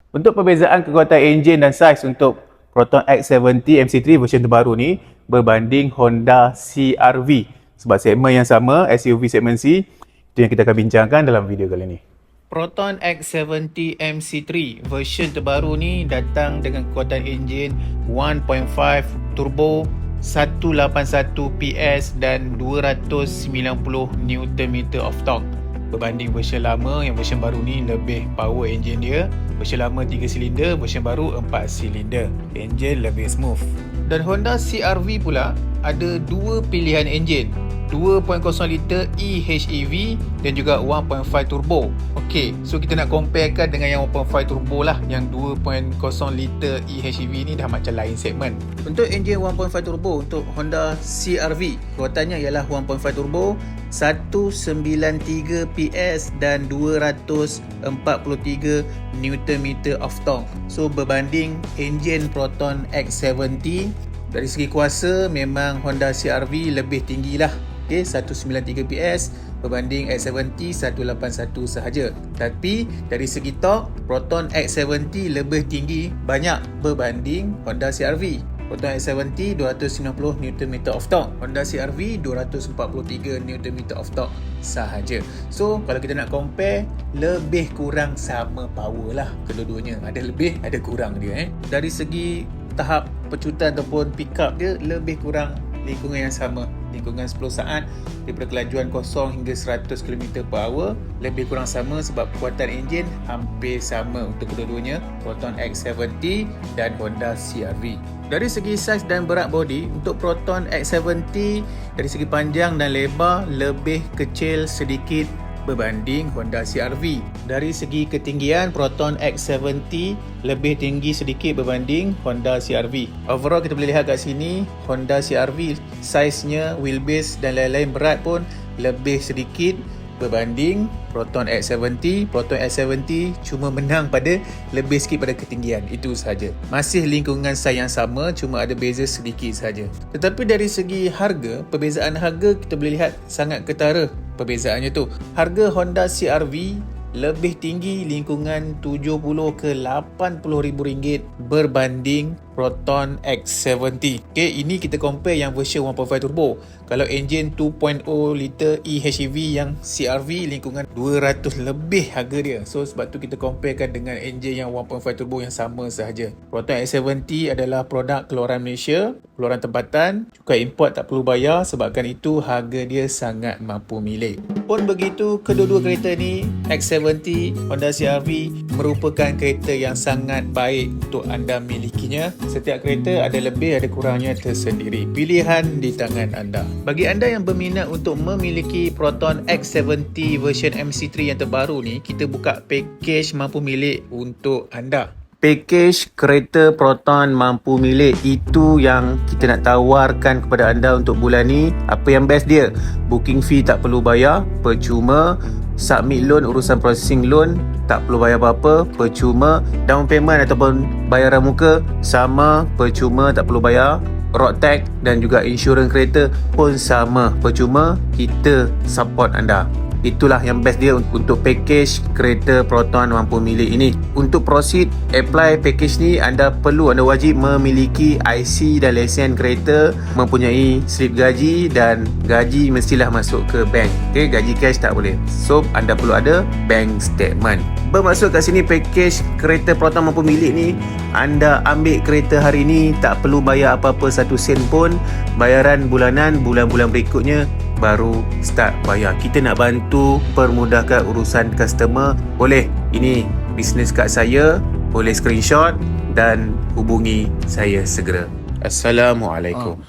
Untuk perbezaan kekuatan enjin dan saiz untuk Proton X70 MC3 version terbaru ni berbanding Honda CR-V. Sebab segmen yang sama, SUV segmen C, itu yang kita akan bincangkan dalam video kali ni. Proton X70 MC3 version terbaru ni datang dengan kekuatan enjin 1.5 turbo, 181 PS dan 290 Nm of torque. Berbanding version lama, yang version baru ni lebih power enjin dia. Version lama 3 silinder, version baru 4 silinder. Enjin lebih smooth. Dan Honda CR-V pula ada dua pilihan enjin, 2.0 liter eHEV dan juga 1.5 turbo. Okey, so kita nak comparekan dengan yang 1.5 turbo lah. Yang 2.0 liter eHEV ni dah macam lain segmen. Untuk enjin 1.5 turbo untuk Honda CR-V, kekuatannya ialah 1.5 turbo, 193 PS dan 243 Nm of torque. So berbanding enjin Proton X70, dari segi kuasa memang Honda CR-V lebih tinggi lah. Okay, 193 PS berbanding X70 181 sahaja. Tapi dari segi torque, Proton X70 lebih tinggi banyak berbanding Honda CR-V. Proton X70 290 Nm of torque, Honda CR-V 243 Nm of torque sahaja. So kalau kita nak compare, lebih kurang sama power lah kedua-duanya. Ada lebih, ada kurang dia. Dari segi tahap pecutan ataupun pick up dia, lebih kurang lingkungan yang sama, lingkungan 10 saat daripada kelajuan 0 hingga 100 km/h, lebih kurang sama sebab kekuatan enjin hampir sama untuk kedua-duanya, Proton X70 dan Honda CR-V. Dari segi saiz dan berat bodi, untuk Proton X70 dari segi panjang dan lebar lebih kecil sedikit berbanding Honda CR-V. Dari segi ketinggian, Proton X70 lebih tinggi sedikit berbanding Honda CR-V. Overall kita boleh lihat kat sini, Honda CR-V saiznya, wheelbase dan lain-lain berat pun lebih sedikit berbanding Proton X70. Proton X70 cuma menang pada lebih sikit pada ketinggian, itu sahaja. Masih lingkungan saiz yang sama, cuma ada beza sedikit sahaja. Tetapi dari segi harga, perbezaan harga kita boleh lihat sangat ketara perbezaannya tu. Harga Honda CR-V lebih tinggi, lingkungan 70 ke 80 ribu ringgit berbanding Proton X70. Okay, ini kita compare yang version 1.5 turbo. Kalau enjin 2.0 liter eHEV yang CR-V, lingkungan 200 lebih harga dia. So sebab tu kita comparekan dengan enjin yang 1.5 turbo yang sama sahaja. Proton X70 adalah produk keluaran Malaysia, keluaran tempatan, cukai import tak perlu bayar, sebabkan itu harga dia sangat mampu milik. Pun begitu, kedua-dua kereta ni, X70, Honda CR-V, merupakan kereta yang sangat baik untuk anda milikinya. Setiap kereta ada lebih ada kurangnya tersendiri. Pilihan di tangan anda. Bagi anda yang berminat untuk memiliki Proton X70 version MC3 yang terbaru ni, kita buka package mampu milik untuk anda. Package kereta Proton mampu milik, itu yang kita nak tawarkan kepada anda untuk bulan ni. Apa yang best dia? Booking fee tak perlu bayar, percuma. Submit loan, urusan processing loan tak perlu bayar apa-apa, percuma. Down payment ataupun bayaran muka sama, percuma, tak perlu bayar. Road tax dan juga insurans kereta pun sama, percuma. Kita support anda. Itulah yang best dia untuk package kereta Proton mampu milik ini. Untuk proceed apply package ni, anda wajib memiliki IC dan lesen kereta, mempunyai slip gaji, dan gaji mestilah masuk ke bank. Okay, gaji cash tak boleh. So anda perlu ada bank statement. Bermaksud kat sini package kereta Proton mampu milik ni, anda ambil kereta hari ni tak perlu bayar apa-apa 1 sen pun. Bayaran bulanan, bulan-bulan berikutnya baru start bayar. Kita nak bantu permudahkan urusan customer. Boleh, ini business card saya, boleh screenshot dan hubungi saya segera. Assalamualaikum.